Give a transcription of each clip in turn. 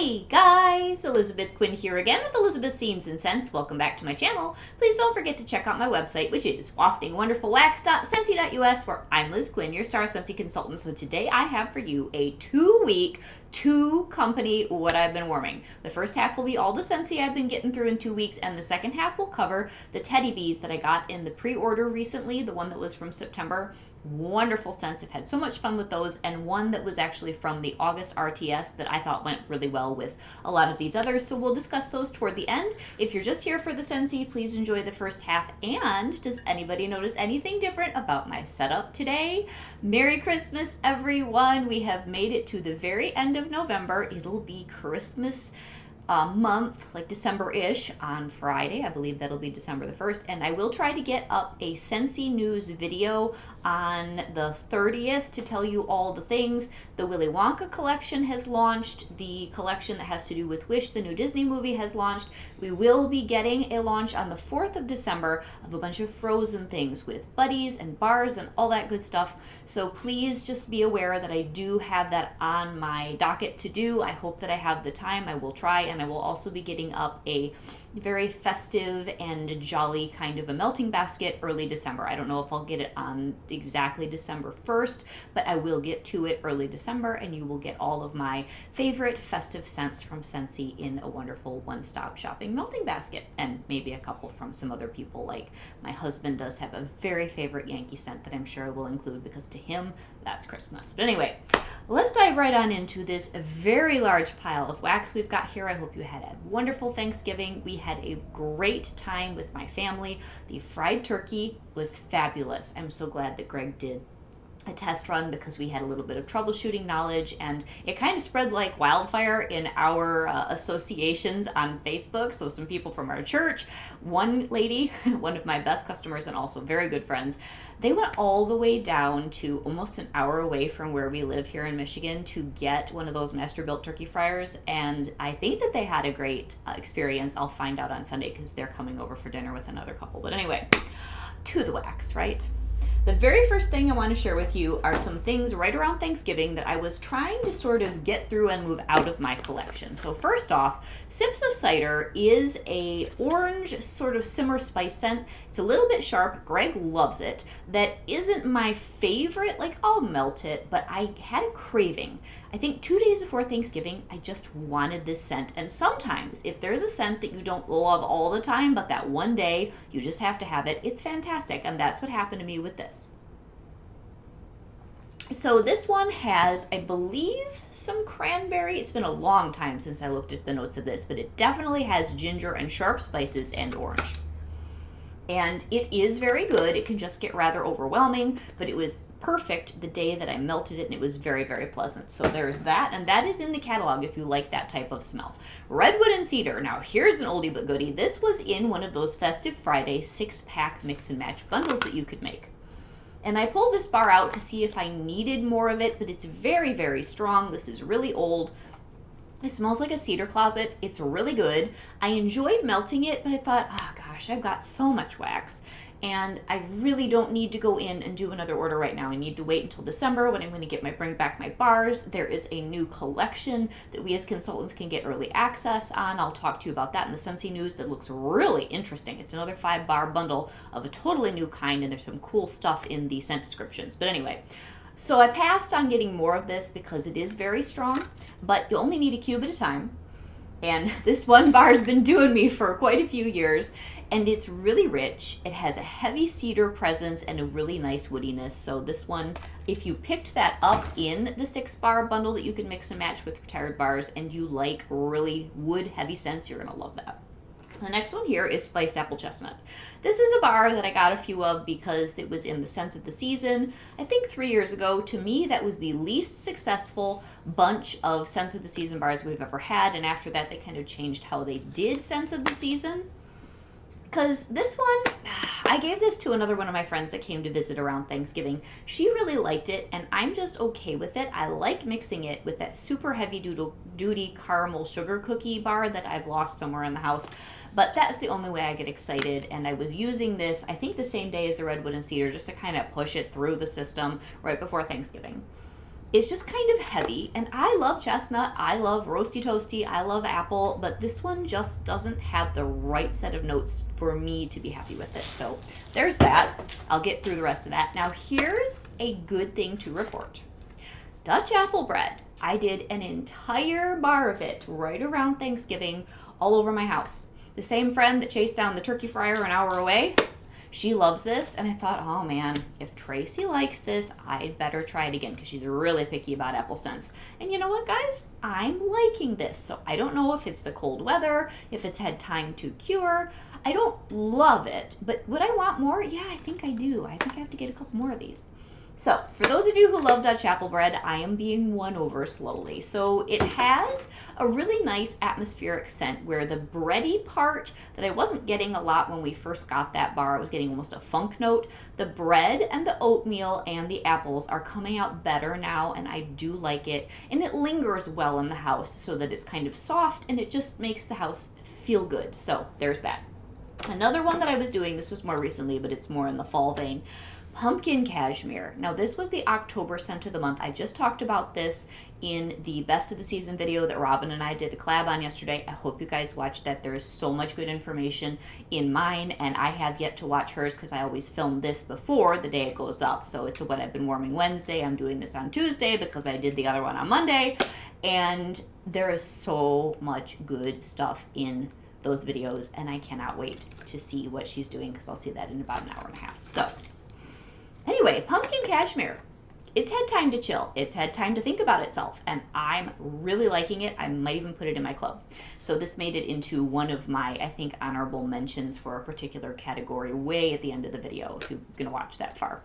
Hey guys, Elizabeth Quinn here again with Elizabeth's Scenes and Scents. Welcome back to my channel. Please don't forget to check out my website, which is waftingwonderfulwax.scentsy.us, where I'm Liz Quinn, your star Scentsy consultant. So today I have for you a 2-week, 2-company what I've been warming. The first half will be all the Scentsy I've been getting through in 2 weeks, and the second half will cover the Teddy Bees that I got in the pre-order recently, the one that was from September. Wonderful scents. I've had so much fun with those, and one that was actually from the August RTS that I thought went really well with a lot of these others, so we'll discuss those toward the end. If you're just here for the Scentsy, please enjoy the first half. And does anybody notice anything different about my setup today? Merry Christmas, everyone. We have made it to the very end of November. It'll be Christmas month, like December-ish, on Friday. I believe that'll be December the 1st, and I will try to get up a Scentsy News video on the 30th to tell you all the things. The Willy Wonka collection has launched. The collection that has to do with Wish, the new Disney movie, has launched. We will be getting a launch on the 4th of December of a bunch of Frozen things with buddies and bars and all that good stuff. So please just be aware that I do have that on my docket to do. I hope that I have the time. I will try, and I will also be getting up a very festive and jolly kind of a melting basket early December. I don't know if I'll get it on exactly December 1st, but I will get to it early December, and you will get all of my favorite festive scents from Scentsy in a wonderful one-stop shopping melting basket, and maybe a couple from some other people. Like my husband does have a very favorite Yankee scent that I'm sure I will include, because to him, that's Christmas. But anyway, let's dive right on into this very large pile of wax we've got here. I hope you had a wonderful Thanksgiving. We had a great time with my family. The fried turkey was fabulous. I'm so glad that Greg did a test run, because we had a little bit of troubleshooting knowledge, and it kind of spread like wildfire in our associations on Facebook. So some people from our church, one lady, one of my best customers and also very good friends, they went all the way down to almost an hour away from where we live here in Michigan to get one of those master-built turkey fryers, and I think that they had a great experience. I'll find out on Sunday, because they're coming over for dinner with another couple. But anyway, to the wax, right? The very first thing I want to share with you are some things right around Thanksgiving that I was trying to sort of get through and move out of my collection. So first off, Sips of Cider is a orange sort of simmer spice scent. It's a little bit sharp. Greg loves it. That isn't my favorite. Like, I'll melt it, but I had a craving. I think 2 days before Thanksgiving, I just wanted this scent. And sometimes, if there's a scent that you don't love all the time, but that one day you just have to have it, it's fantastic. And that's what happened to me with this. So this one has, I believe, some cranberry. It's been a long time since I looked at the notes of this, but it definitely has ginger and sharp spices and orange. And it is very good. It can just get rather overwhelming, but it was perfect the day that I melted it, and it was very, very pleasant. So there's that, and that is in the catalog if you like that type of smell. Redwood and Cedar. Now here's an oldie but goodie. This was in one of those Festive Friday 6-pack mix and match bundles that you could make. And I pulled this bar out to see if I needed more of it, but it's very, very strong. This is really old. It smells like a cedar closet. It's really good. I enjoyed melting it, but I thought, oh gosh, I've got so much wax, and I really don't need to go in and do another order right now. I need to wait until December when I'm going to bring back my bars. There is a new collection that we as consultants can get early access on. I'll talk to you about that in the Scentsy News. That looks really interesting. It's another 5-bar bundle of a totally new kind, and there's some cool stuff in the scent descriptions. But anyway, so I passed on getting more of this because it is very strong, but you only need a cube at a time. And this one bar has been doing me for quite a few years, and it's really rich. It has a heavy cedar presence and a really nice woodiness. So this one, if you picked that up in the 6-bar bundle that you can mix and match with retired bars, and you like really wood heavy scents, you're gonna love that. The next one here is Spiced Apple Chestnut. This is a bar that I got a few of because it was in the Scents of the Season. I think 3 years ago, to me, that was the least successful bunch of Scents of the Season bars we've ever had. And after that, they kind of changed how they did Scents of the Season. Because this one, I gave this to another one of my friends that came to visit around Thanksgiving. She really liked it, and I'm just okay with it. I like mixing it with that super heavy duty caramel sugar cookie bar that I've lost somewhere in the house. But that's the only way I get excited, and I was using this, I think the same day as the Redwood and Cedar, just to kind of push it through the system right before Thanksgiving. It's just kind of heavy, and I love chestnut, I love roasty toasty, I love apple, but this one just doesn't have the right set of notes for me to be happy with it. So there's that. I'll get through the rest of that. Now here's a good thing to report. Dutch apple bread. I did an entire bar of it right around Thanksgiving all over my house. The same friend that chased down the turkey fryer an hour away, she loves this, and I thought, oh man, if Tracy likes this, I'd better try it again because she's really picky about apple scents. And you know what, guys? I'm liking this. So I don't know if it's the cold weather, if it's had time to cure. I don't love it, but would I want more? Yeah, I think I do. I think I have to get a couple more of these. So, for those of you who love Dutch apple bread, I am being won over slowly. So, it has a really nice atmospheric scent where the bready part that I wasn't getting a lot when we first got that bar, I was getting almost a funk note. The bread and the oatmeal and the apples are coming out better now, and I do like it. And it lingers well in the house so that it's kind of soft, and it just makes the house feel good. So, there's that. Another one that I was doing, this was more recently, but it's more in the fall vein. Pumpkin cashmere. Now this was the October scent of the month. I just talked about this in the best of the season video that Robin and I did a collab on yesterday. I hope you guys watched that. There's so much good information in mine, and I have yet to watch hers because I always film this before the day it goes up. So it's what I've been warming Wednesday. I'm doing this on Tuesday because I did the other one on Monday, and there is so much good stuff in those videos, and I cannot wait to see what she's doing because I'll see that in about an hour and a half. So anyway, pumpkin cashmere. It's had time to chill. It's had time to think about itself, and I'm really liking it. I might even put it in my club. So this made it into one of my, I think, honorable mentions for a particular category way at the end of the video, if you're going to watch that far.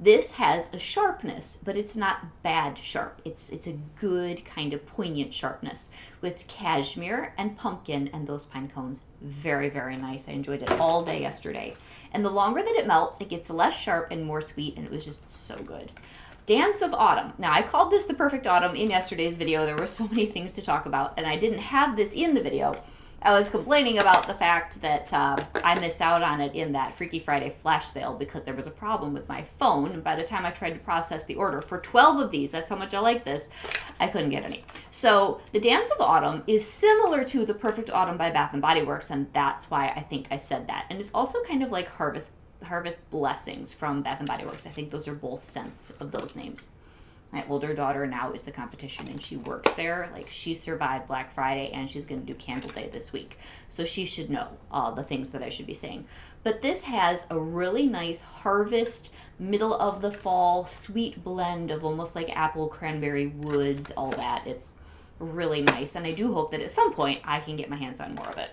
This has a sharpness, but it's not bad sharp. It's a good kind of poignant sharpness with cashmere and pumpkin and those pine cones. Very, very nice. I enjoyed it all day yesterday. And the longer that it melts, it gets less sharp and more sweet, and it was just so good. Dance of Autumn. Now, I called this the perfect autumn in yesterday's video. There were so many things to talk about, and I didn't have this in the video. I was complaining about the fact that I missed out on it in that Freaky Friday flash sale because there was a problem with my phone. And by the time I tried to process the order for 12 of these, that's how much I like this, I couldn't get any. So the Dance of Autumn is similar to the Perfect Autumn by Bath & Body Works, and that's why I think I said that. And it's also kind of like Harvest Blessings from Bath & Body Works. I think those are both scents of those names. My older daughter now is the competition, and she works there. Like, she survived Black Friday, and she's going to do Candle Day this week. So she should know all the things that I should be saying. But this has a really nice harvest, middle of the fall, sweet blend of almost like apple, cranberry, woods, all that. It's really nice, and I do hope that at some point I can get my hands on more of it.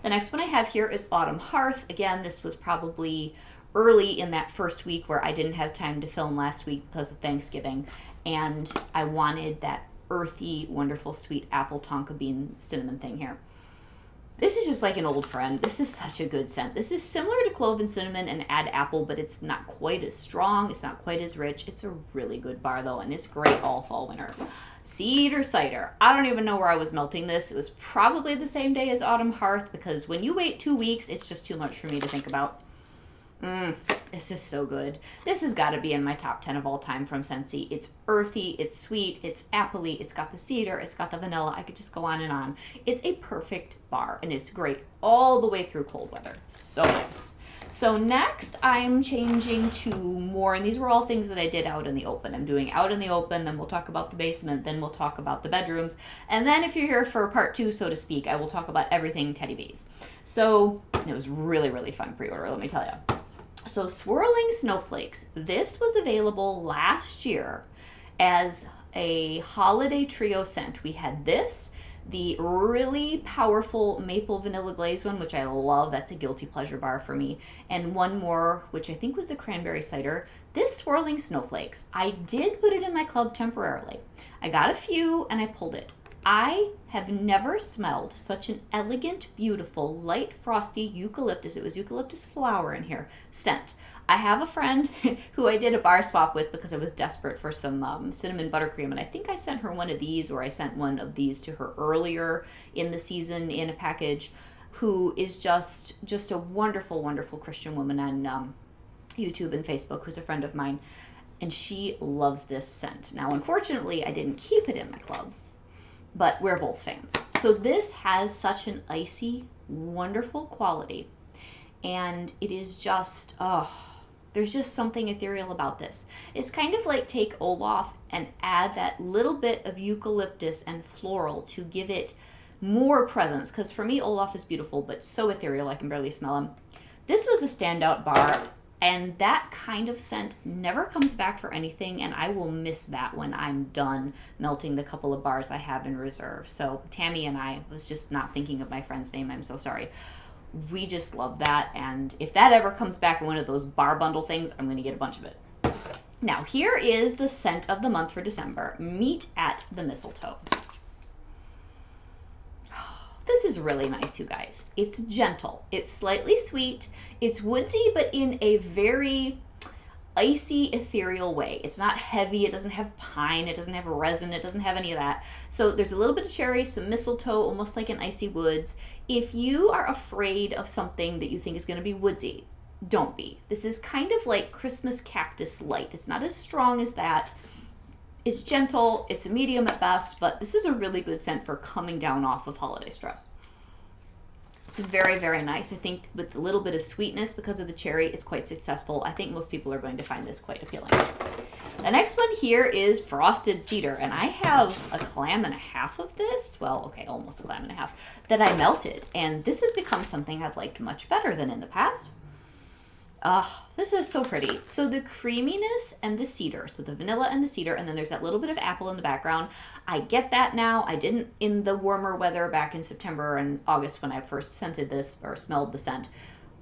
The next one I have here is Autumn Hearth. Again, this was probably early in that first week where I didn't have time to film last week because of Thanksgiving, and I wanted that earthy, wonderful, sweet apple tonka bean cinnamon thing here. This is just like an old friend. This is such a good scent. This is similar to clove and cinnamon and add apple, but it's not quite as strong. It's not quite as rich. It's a really good bar, though, and it's great all fall, winter. Cedar cider. I don't even know where I was melting this. It was probably the same day as Autumn Hearth because when you wait 2 weeks, it's just too much for me to think about. This is so good. This has got to be in my top 10 of all time from Scentsy. It's earthy, it's sweet, it's appley, it's got the cedar, it's got the vanilla. I could just go on and on. It's a perfect bar, and it's great all the way through cold weather. So nice. So next, I'm changing to more, and these were all things that I did out in the open. I'm doing out in the open, then we'll talk about the basement, then we'll talk about the bedrooms, and then if you're here for part 2, so to speak, I will talk about everything Teddy Bees. So it was really, really fun pre-order, let me tell you. So Swirling Snowflakes, this was available last year as a holiday trio scent. We had this, the really powerful maple vanilla glaze one, which I love. That's a guilty pleasure bar for me. And one more, which I think was the cranberry cider. This Swirling Snowflakes, I did put it in my club temporarily. I got a few and I pulled it. I have never smelled such an elegant, beautiful, light, frosty eucalyptus, it was eucalyptus flower in here, scent. I have a friend who I did a bar swap with because I was desperate for some cinnamon buttercream, and I think I sent her one of these, or I sent one of these to her earlier in the season in a package, who is just a wonderful, wonderful Christian woman on YouTube and Facebook, who's a friend of mine. and she loves this scent. Now, unfortunately, I didn't keep it in my club, but we're both fans. So this has such an icy, wonderful quality, and it is just, there's just something ethereal about this. It's kind of like take Olaf and add that little bit of eucalyptus and floral to give it more presence, because for me, Olaf is beautiful, but so ethereal I can barely smell him. This was a standout bar, and that kind of scent never comes back for anything, and I will miss that when I'm done melting the couple of bars I have in reserve. So Tammy and I was just not thinking of my friend's name. I'm so sorry. We just love that, and if that ever comes back in one of those bar bundle things, I'm going to get a bunch of it. Now, here is the scent of the month for December, Meet at the Mistletoe. This is really nice, you guys. It's gentle. It's slightly sweet. It's woodsy, but in a very icy, ethereal way. It's not heavy. It doesn't have pine. It doesn't have resin. It doesn't have any of that. So there's a little bit of cherry, some mistletoe, almost like an icy woods. If you are afraid of something that you think is going to be woodsy, don't be. This is kind of like Christmas cactus light. It's not as strong as that. It's gentle, it's a medium at best, but this is a really good scent for coming down off of holiday stress. It's very, very nice. I think with a little bit of sweetness because of the cherry, it's quite successful. I think most people are going to find this quite appealing. The next one here is Frosted Cedar, and I have a clam and a half of this. Well, okay, almost a clam and a half that I melted, and this has become something I've liked much better than in the past. This is so pretty. So the creaminess and the cedar, so the vanilla and the cedar, and then there's that little bit of apple in the background. I get that now. I didn't in the warmer weather back in September and August when I first scented this or smelled the scent.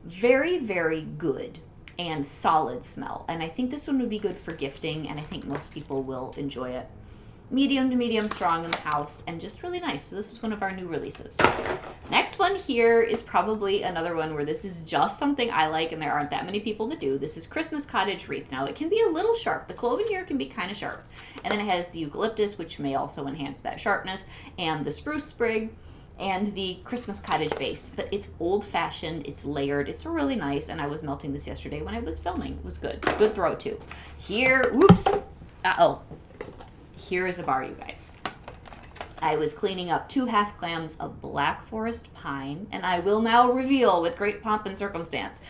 Very, very good and solid smell. And I think this one would be good for gifting, and I think most people will enjoy it. Medium to medium strong in the house, and just really nice. So this is one of our new releases. Next one here is probably another one where this is just something I like, and there aren't that many people that do. This is Christmas Cottage Wreath. Now, it can be a little sharp. The clove in here can be kind of sharp. And then it has the eucalyptus, which may also enhance that sharpness, and the spruce sprig, and the Christmas Cottage base. But it's old-fashioned, it's layered, it's really nice, and I was melting this yesterday when I was filming. It was good. Good throw, too. Here, whoops. Here is a bar, you guys. I was cleaning up 2 half clams of Black Forest pine, and I will now reveal with great pomp and circumstance,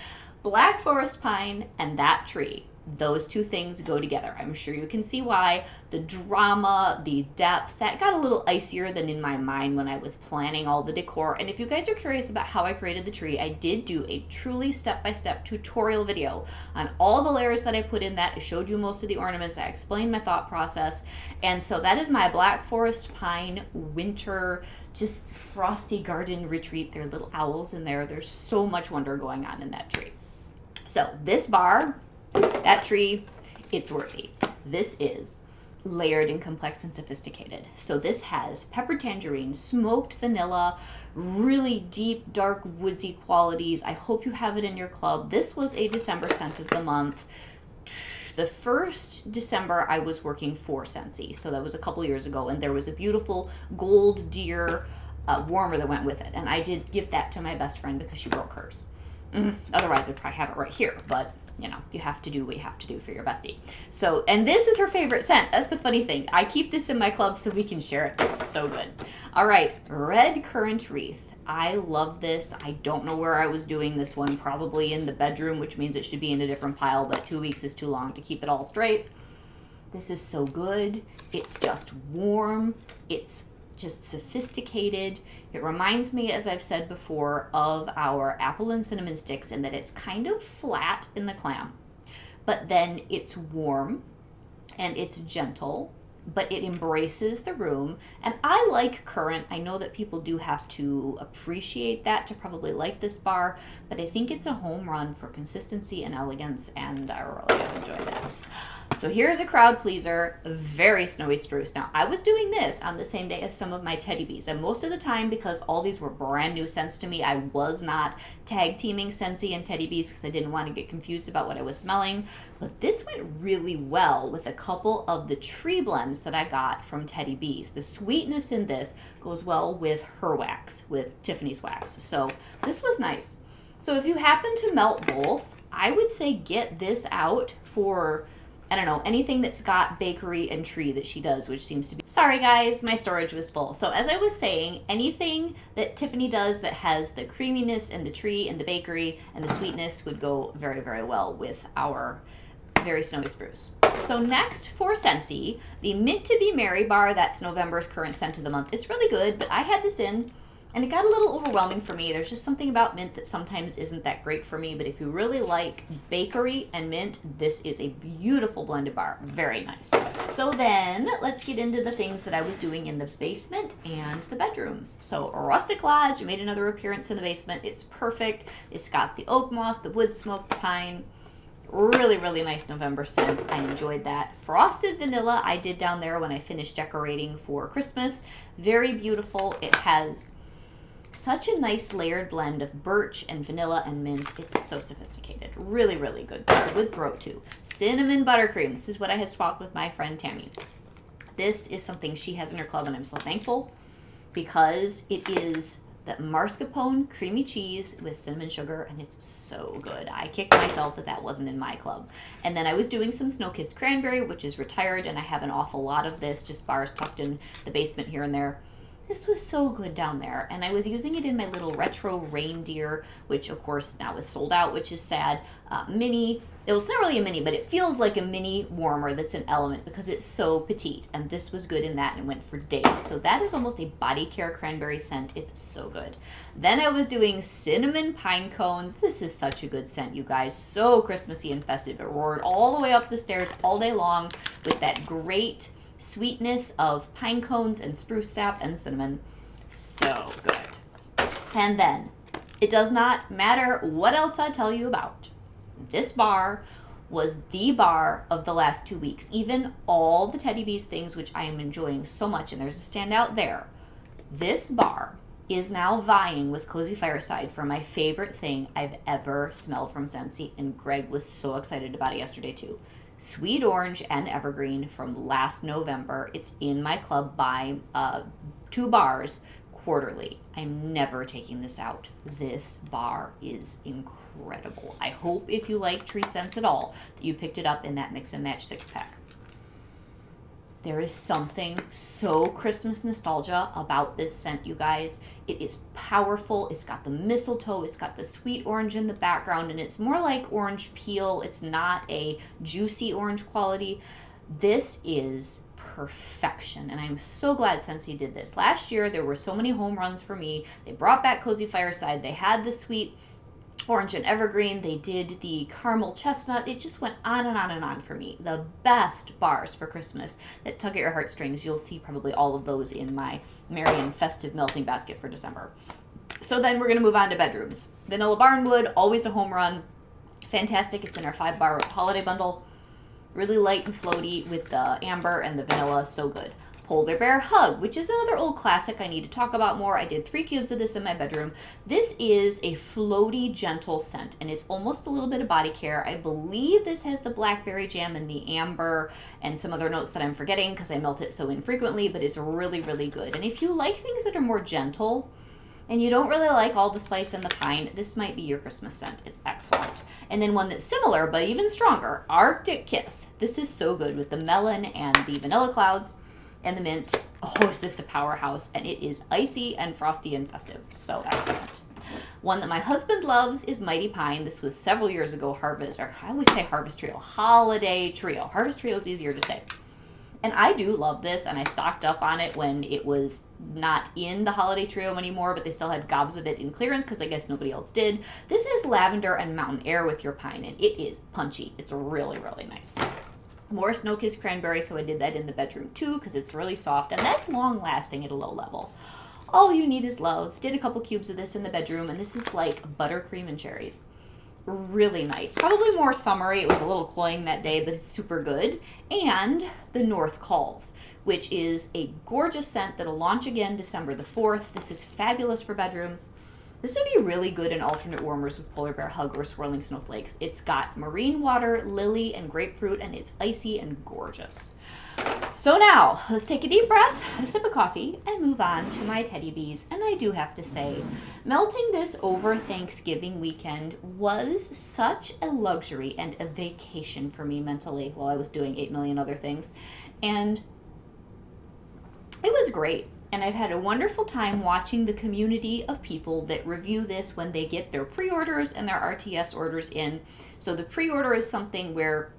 Black Forest pine and that tree. Those two things go together. I'm sure you can see why. The drama, the depth, that got a little icier than in my mind when I was planning all the decor. And if you guys are curious about how I created the tree, I did do a truly step-by-step tutorial video on all the layers that I put in that. I showed you most of the ornaments. I explained my thought process. And so that is my Black Forest pine winter, just frosty garden retreat. There are little owls in there. There's so much wonder going on in that tree. So this bar, that tree, it's worthy. This is layered and complex and sophisticated. So this has peppered tangerine, smoked vanilla, really deep, dark, woodsy qualities. I hope you have it in your club. This was a December scent of the month. The first December I was working for Scentsy, so that was a couple years ago, and there was a beautiful gold deer warmer that went with it, and I did give that to my best friend because she broke hers. Otherwise, I'd probably have it right here, but you know, you have to do what you have to do for your bestie. So, and this is her favorite scent. That's the funny thing. I keep this in my club so we can share it. It's so good. All right, Red Currant Wreath. I love this. I don't know where I was doing this one. Probably in the bedroom, which means it should be in a different pile, but 2 weeks is too long to keep it all straight. This is so good. It's just warm. It's just sophisticated. It reminds me, as I've said before, of our apple and cinnamon sticks in that it's kind of flat in the clam, but then it's warm and it's gentle, but it embraces the room. And I like currant. I know that people do have to appreciate that to probably like this bar, but I think it's a home run for consistency and elegance, and I really have enjoyed it. So here's a crowd pleaser, very snowy spruce. Now, I was doing this on the same day as some of my teddy bees, and most of the time, because all these were brand new scents to me, I was not tag teaming Scentsy and teddy bees because I didn't want to get confused about what I was smelling. But this went really well with a couple of the tree blends that I got from teddy bees. The sweetness in this goes well with her wax, with Tiffany's wax. So this was nice. So if you happen to melt both, I would say get this out for I don't know, anything that's got bakery and tree that she does, which seems to be... Sorry guys, my storage was full. So as I was saying, anything that Tiffany does that has the creaminess and the tree and the bakery and the sweetness would go very, very well with our very snowy spruce. So next for Scentsy, the Mint to Be Merry bar, that's November's current scent of the month. It's really good, but I had this in and it got a little overwhelming for me. There's just something about mint that sometimes isn't that great for me, but if you really like bakery and mint, this is a beautiful blended bar. Very nice. So then let's get into the things that I was doing in the basement and the bedrooms. So Rustic Lodge made another appearance in the basement. It's perfect. It's got the oak moss, the wood smoke, the pine. Really, really nice November scent. I enjoyed that. Frosted Vanilla I did down there when I finished decorating for Christmas. Very beautiful. It has such a nice layered blend of birch and vanilla and mint. It's so sophisticated. Really, really good. Good throat too. Cinnamon buttercream. This is what I had swapped with my friend Tammy. This is something she has in her club and I'm so thankful because it is the mascarpone creamy cheese with cinnamon sugar and it's so good. I kicked myself that wasn't in my club. And then I was doing some snow-kissed cranberry, which is retired, and I have an awful lot of this, just bars tucked in the basement here and there. This was so good down there, and I was using it in my little retro reindeer, which of course now is sold out, which is sad. Mini, it's not really a mini, but it feels like a mini warmer that's an element because it's so petite, and this was good in that and went for days. So that is almost a body care cranberry scent. It's so good. Then I was doing cinnamon pine cones. This is such a good scent, you guys. So Christmassy and festive. It roared all the way up the stairs all day long with that great sweetness of pine cones and spruce sap and cinnamon. So good. And then, it does not matter what else I tell you about. This bar was the bar of the last 2 weeks. Even all the Teddy Bees things, which I am enjoying so much, and there's a standout there. This bar is now vying with Cozy Fireside for my favorite thing I've ever smelled from Scentsy, and Greg was so excited about it yesterday too. Sweet Orange and Evergreen from last November. It's in my club by 2 bars quarterly. I'm never taking this out. This bar is incredible. I hope if you like tree scents at all that you picked it up in that mix and match 6-pack. There is something so Christmas nostalgia about this scent, you guys. It is powerful. It's got the mistletoe. It's got the sweet orange in the background, and it's more like orange peel. It's not a juicy orange quality. This is perfection, and I'm so glad Scentsy did this. Last year, there were so many home runs for me. They brought back Cozy Fireside. They had the sweet orange and evergreen. They did the caramel chestnut. It just went on and on and on for me. The best bars for Christmas that tug at your heartstrings. You'll see probably all of those in my merry and festive melting basket for December. So then we're going to move on to bedrooms. Vanilla Barnwood, always a home run. Fantastic. It's in our 5-bar holiday bundle. Really light and floaty with the amber and the vanilla. So good. Polar Bear Hug, which is another old classic I need to talk about more. I did 3 cubes of this in my bedroom. This is a floaty, gentle scent, and it's almost a little bit of body care. I believe this has the blackberry jam and the amber and some other notes that I'm forgetting because I melt it so infrequently, but it's really, really good. And if you like things that are more gentle and you don't really like all the spice and the pine, this might be your Christmas scent. It's excellent. And then one that's similar but even stronger, Arctic Kiss. This is so good with the melon and the vanilla clouds and the mint. Oh, is this a powerhouse? And it is icy and frosty and festive. So excellent. One that my husband loves is Mighty Pine. This was several years ago, I always say Harvest Trio. Holiday Trio. Harvest Trio is easier to say. And I do love this, and I stocked up on it when it was not in the Holiday Trio anymore, but they still had gobs of it in clearance because I guess nobody else did. This is lavender and mountain air with your pine, and it is punchy. It's really, really nice. More Snow-Kissed Cranberry, so I did that in the bedroom too because it's really soft, and that's long-lasting at a low level. All You Need Is Love. Did a couple cubes of this in the bedroom, and this is like buttercream and cherries. Really nice. Probably more summery. It was a little cloying that day, but it's super good. And The North Calls, which is a gorgeous scent that'll launch again December the 4th. This is fabulous for bedrooms. This would be really good in alternate warmers with polar bear hug or swirling snowflakes. It's got marine water, lily, and grapefruit, and it's icy and gorgeous. So now, let's take a deep breath, a sip of coffee, and move on to my teddy bees. And I do have to say, melting this over Thanksgiving weekend was such a luxury and a vacation for me mentally while I was doing 8 million other things. And it was great. And I've had a wonderful time watching the community of people that review this when they get their pre-orders and their RTS orders in. So the pre-order is something where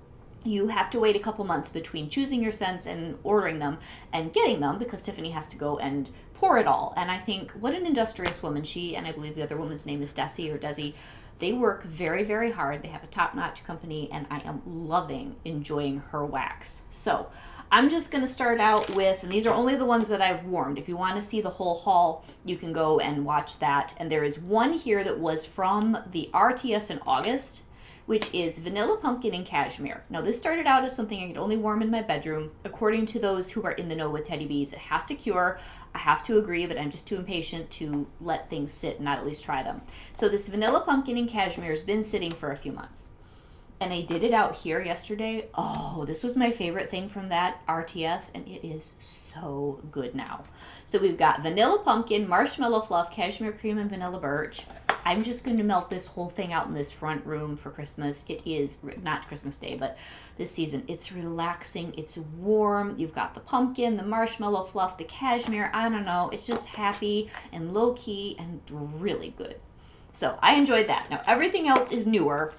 you have to wait a couple months between choosing your scents and ordering them and getting them, because Tiffany has to go and pour it all. And I think, what an industrious woman. She, and I believe the other woman's name is Desi, they work very, very hard. They have a top-notch company, and I am enjoying her wax. So I'm just going to start out with, and these are only the ones that I've warmed. If you want to see the whole haul, you can go and watch that. And there is one here that was from the RTS in August, which is vanilla pumpkin and cashmere. Now, this started out as something I could only warm in my bedroom. According to those who are in the know with teddy bees, it has to cure. I have to agree, but I'm just too impatient to let things sit and not at least try them. So this vanilla pumpkin and cashmere has been sitting for a few months. And I did it out here yesterday. Oh, this was my favorite thing from that RTS, and it is so good now. So we've got vanilla pumpkin, marshmallow fluff, cashmere cream, and vanilla birch. I'm just going to melt this whole thing out in this front room for Christmas. It is, not Christmas Day, but this season. It's relaxing. It's warm. You've got the pumpkin, the marshmallow fluff, the cashmere. I don't know. It's just happy and low-key and really good. So I enjoyed that. Now, everything else is newer.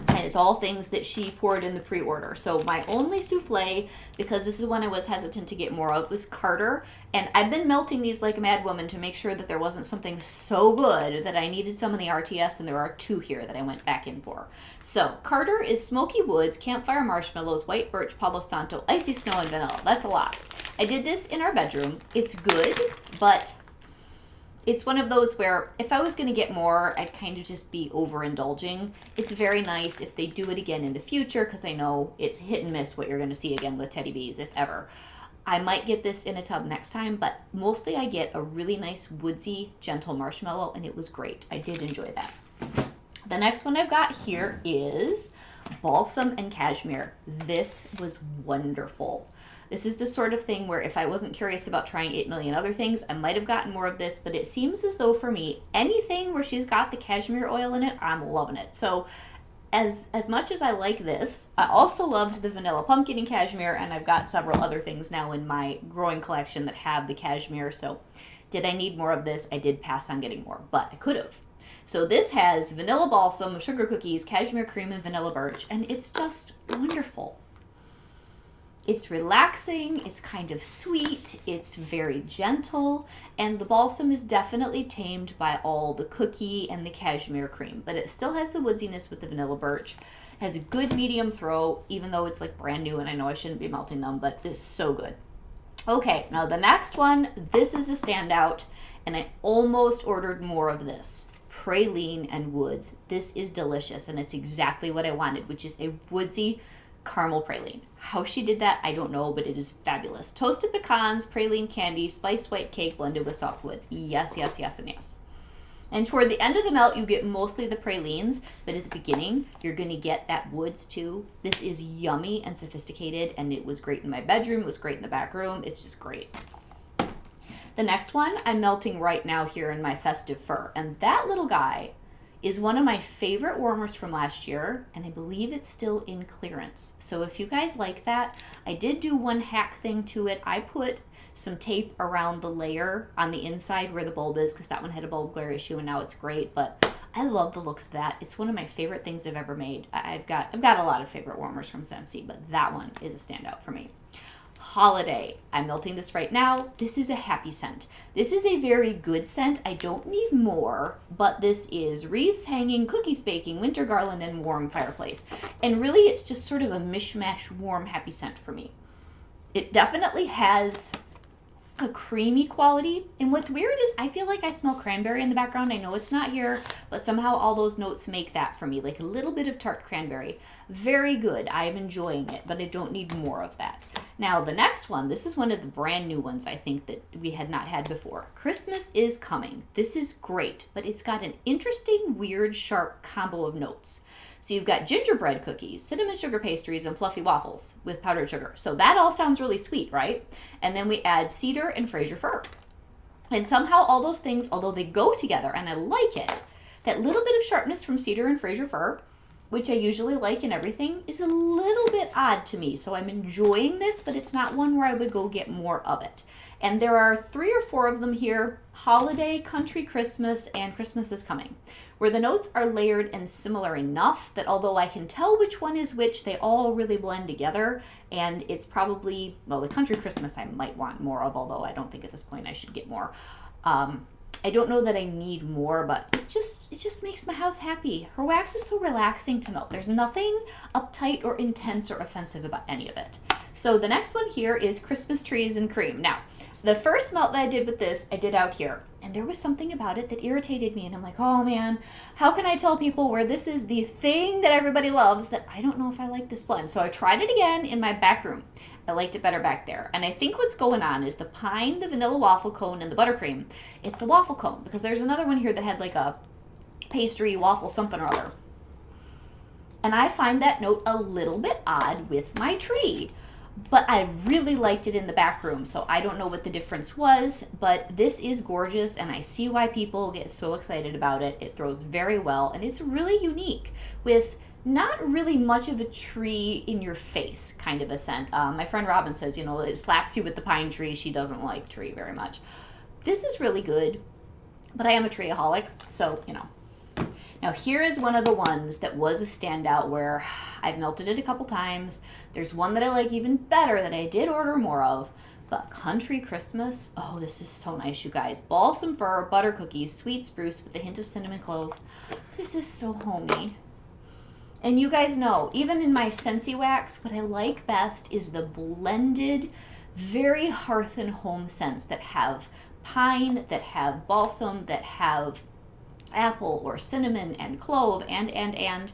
And it's all things that she poured in the pre-order. So my only souffle, because this is one I was hesitant to get more of, was Carter. And I've been melting these like a mad woman to make sure that there wasn't something so good that I needed some in the RTS, and there are 2 here that I went back in for. So Carter is Smoky Woods, Campfire Marshmallows, White Birch, Palo Santo, Icy Snow, and Vanilla. That's a lot. I did this in our bedroom. It's good, but it's one of those where if I was going to get more, I'd kind of just be overindulging. It's very nice if they do it again in the future, because I know it's hit and miss what you're going to see again with teddy bees, if ever. I might get this in a tub next time, but mostly I get a really nice woodsy, gentle marshmallow, and it was great. I did enjoy that. The next one I've got here is Balsam and Cashmere. This was wonderful. This is the sort of thing where if I wasn't curious about trying 8 million other things, I might have gotten more of this, but it seems as though for me, anything where she's got the cashmere oil in it, I'm loving it. So as much as I like this, I also loved the vanilla pumpkin and cashmere, and I've got several other things now in my growing collection that have the cashmere. So did I need more of this? I did pass on getting more, but I could have. So this has vanilla balsam, sugar cookies, cashmere cream, and vanilla birch, and it's just wonderful. It's relaxing, it's kind of sweet, it's very gentle, and the balsam is definitely tamed by all the cookie and the cashmere cream, but it still has the woodiness with the vanilla birch. It has a good medium throw, even though it's like brand new, and I know I shouldn't be melting them, but it's so good. Okay, now the next one, this is a standout, and I almost ordered more of this. Praline and Woods. This is delicious, and it's exactly what I wanted, which is a woodsy caramel praline. How she did that, I don't know, but it is fabulous. Toasted pecans, praline candy, spiced white cake blended with soft woods. Yes, yes, yes, and yes. And toward the end of the melt, you get mostly the pralines, but at the beginning, you're going to get that woods too. This is yummy and sophisticated, and it was great in my bedroom. It was great in the back room. It's just great. The next one I'm melting right now here in my festive fir, and that little guy is one of my favorite warmers from last year, and I believe it's still in clearance. So if you guys like that, I did do one hack thing to it. I put some tape around the layer on the inside where the bulb is, because that one had a bulb glare issue, and now it's great, but I love the looks of that. It's one of my favorite things I've ever made. I've got a lot of favorite warmers from Scentsy, but that one is a standout for me. Holiday. I'm melting this right now. This is a happy scent. This is a very good scent. I don't need more, but this is wreaths hanging, cookies baking, winter garland, and warm fireplace. And really, it's just sort of a mishmash, warm, happy scent for me. It definitely has a creamy quality. And what's weird is I feel like I smell cranberry in the background. I know it's not here, but somehow all those notes make that for me, like a little bit of tart cranberry. Very good. I am enjoying it, but I don't need more of that. Now, the next one, this is one of the brand new ones I think that we had not had before. Christmas is coming. This is great, but it's got an interesting, weird, sharp combo of notes. So you've got gingerbread cookies, cinnamon sugar pastries, and fluffy waffles with powdered sugar. So that all sounds really sweet, right? And then we add cedar and Fraser fir. And somehow all those things, although they go together, and I like it, that little bit of sharpness from cedar and Fraser fir, which I usually like in everything, is a little bit odd to me. So I'm enjoying this, but it's not one where I would go get more of it. And there are 3 or 4 of them here: holiday, country Christmas, and Christmas is coming, where the notes are layered and similar enough that although I can tell which one is which, they all really blend together. And it's probably, well, the country Christmas I might want more of, although I don't think at this point I should get more. I don't know that I need more, but it just makes my house happy. Her wax is so relaxing to melt. There's nothing uptight or intense or offensive about any of it. So the next one here is Christmas trees and cream. Now, the first melt that I did with this, I did out here. And there was something about it that irritated me. And I'm like, oh man, how can I tell people where this is the thing that everybody loves that I don't know if I like this blend? So I tried it again in my back room. I liked it better back there. And I think what's going on is the pine, the vanilla waffle cone, and the buttercream. It's the waffle cone, because there's another one here that had like a pastry waffle something or other. And I find that note a little bit odd with my tree. But I really liked it in the back room, so I don't know what the difference was, but this is gorgeous, and I see why people get so excited about it. It throws very well, and it's really unique with not really much of a tree in your face kind of a scent. My friend Robin says, you know, it slaps you with the pine tree. She doesn't like tree very much. This is really good, but I am a treeaholic, so, you know. Now here is one of the ones that was a standout where I've melted it a couple times. There's one that I like even better that I did order more of. But Country Christmas, oh, this is so nice, you guys. Balsam fir, butter cookies, sweet spruce with a hint of cinnamon clove. This is so homey. And you guys know, even in my Scentsy wax, what I like best is the blended, very hearth and home scents that have pine, that have balsam, that have apple or cinnamon and clove, and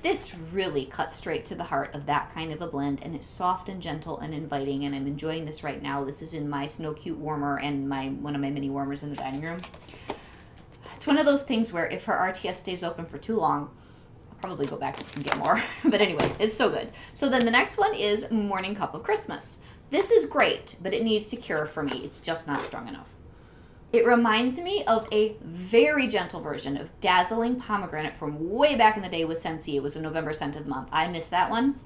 this really cuts straight to the heart of that kind of a blend, and it's soft and gentle and inviting, and I'm enjoying this right now. This is in my Snow Cute warmer and one of my mini warmers in the dining room. It's one of those things where if her RTS stays open for too long, I'll probably go back and get more. But anyway, it's so good. So then the next one is Morning Cup of Christmas. This is great, but it needs to cure for me. It's just not strong enough. It reminds me of a very gentle version of Dazzling Pomegranate from way back in the day with Scentsy. It was a November scent of the month. I missed that one.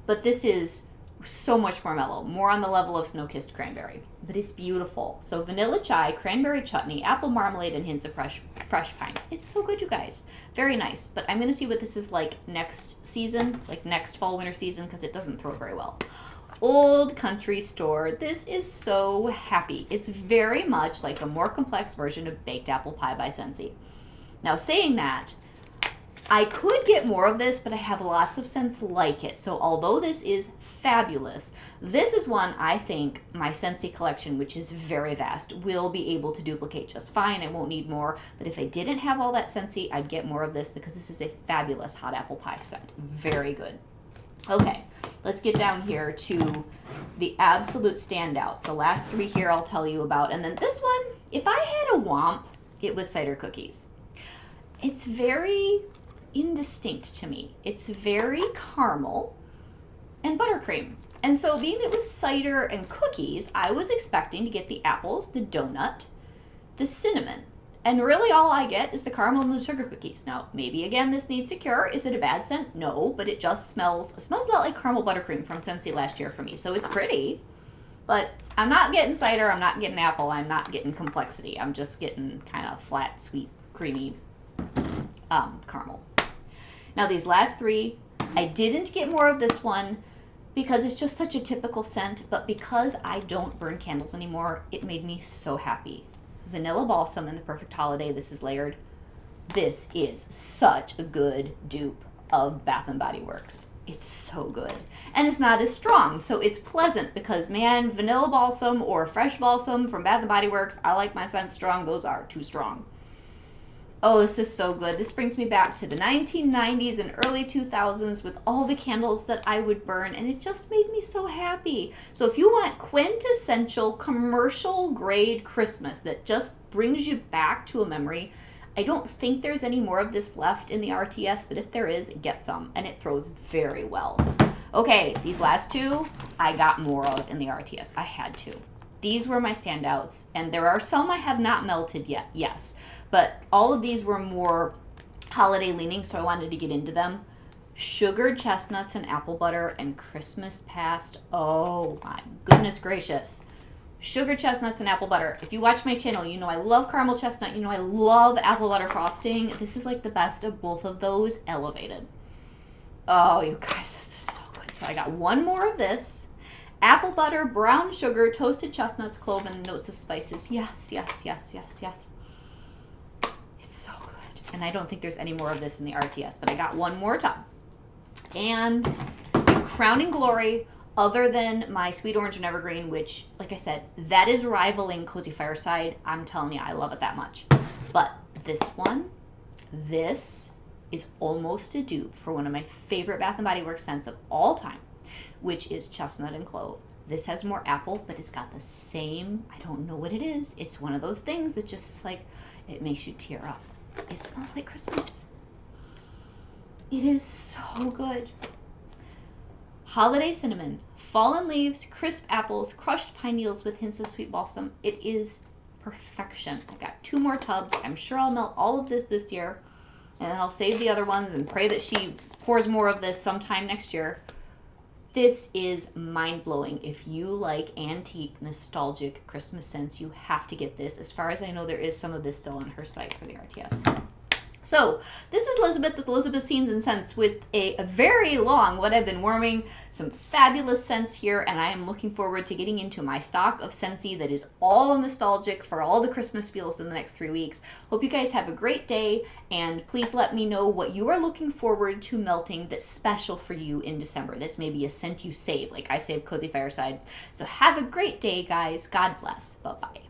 But this is so much more mellow, more on the level of Snow-Kissed Cranberry. But it's beautiful. So vanilla chai, cranberry chutney, apple marmalade, and hints of fresh pine. It's so good, you guys. Very nice. But I'm going to see what this is like next season, like next fall, winter season, because it doesn't throw very well. Old Country Store. This is so happy. It's very much like a more complex version of Baked Apple Pie by Scentsy. Now, saying that, I could get more of this, but I have lots of scents like it. So although this is fabulous, this is one I think my Scentsy collection, which is very vast, will be able to duplicate just fine. I won't need more. But if I didn't have all that Scentsy, I'd get more of this because this is a fabulous hot apple pie scent. Very good. Okay, let's get down here to the absolute standouts. The last 3 here I'll tell you about. And then this one, if I had a womp, it was cider cookies. It's very indistinct to me. It's very caramel and buttercream. And so being that it was cider and cookies, I was expecting to get the apples, the donut, the cinnamon. And really all I get is the caramel and the sugar cookies. Now, maybe again this needs to cure. Is it a bad scent? No, but it just smells a lot like caramel buttercream from Scentsy last year for me. So it's pretty, but I'm not getting cider, I'm not getting apple, I'm not getting complexity. I'm just getting kind of flat, sweet, creamy caramel. Now these last 3, I didn't get more of this one because it's just such a typical scent, but because I don't burn candles anymore, it made me so happy. Vanilla Balsam and the Perfect Holiday. This is layered. This is such a good dupe of Bath & Body Works. It's so good. And it's not as strong, so it's pleasant because, man, Vanilla Balsam or Fresh Balsam from Bath & Body Works, I like my scents strong. Those are too strong. Oh, this is so good. This brings me back to the 1990s and early 2000s with all the candles that I would burn, and it just made me so happy. So if you want quintessential commercial grade Christmas that just brings you back to a memory, I don't think there's any more of this left in the RTS, but if there is, get some, and it throws very well. Okay, these last two, I got more of in the RTS. I had to. These were my standouts, and there are some I have not melted yet, yes. But all of these were more holiday leaning, so I wanted to get into them. Sugared chestnuts and apple butter and Christmas past. Oh my goodness gracious. Sugared chestnuts and apple butter. If you watch my channel, you know I love caramel chestnut. You know I love apple butter frosting. This is like the best of both of those elevated. Oh, you guys, this is so good. So I got one more of this. Apple butter, brown sugar, toasted chestnuts, clove, and notes of spices. Yes, yes, yes, yes, yes. It's so good. And I don't think there's any more of this in the RTS, but I got one more tub. And crowning glory, other than my sweet orange and evergreen, which, like I said, that is rivaling Cozy Fireside. I'm telling you, I love it that much. But this one, this is almost a dupe for one of my favorite Bath & Body Works scents of all time, which is chestnut and clove. This has more apple, but it's got the same, I don't know what it is. It's one of those things that just is like, it makes you tear up. It smells like Christmas. It is so good. Holiday cinnamon, fallen leaves, crisp apples, crushed pine needles with hints of sweet balsam. It is perfection. I've got 2 more tubs. I'm sure I'll melt all of this year, and then I'll save the other ones and pray that she pours more of this sometime next year. This is mind-blowing. If you like antique, nostalgic Christmas scents, you have to get this. As far as I know, there is some of this still on her site for the RTS. So this is Elizabeth with Elizabeth's Scenes and Scents with a very long What I've Been Warming, some fabulous scents here, and I am looking forward to getting into my stock of Scentsy that is all nostalgic for all the Christmas feels in the next 3 weeks. Hope you guys have a great day, and please let me know what you are looking forward to melting that's special for you in December. This may be a scent you save, like I saved Cozy Fireside. So have a great day, guys. God bless. Bye-bye.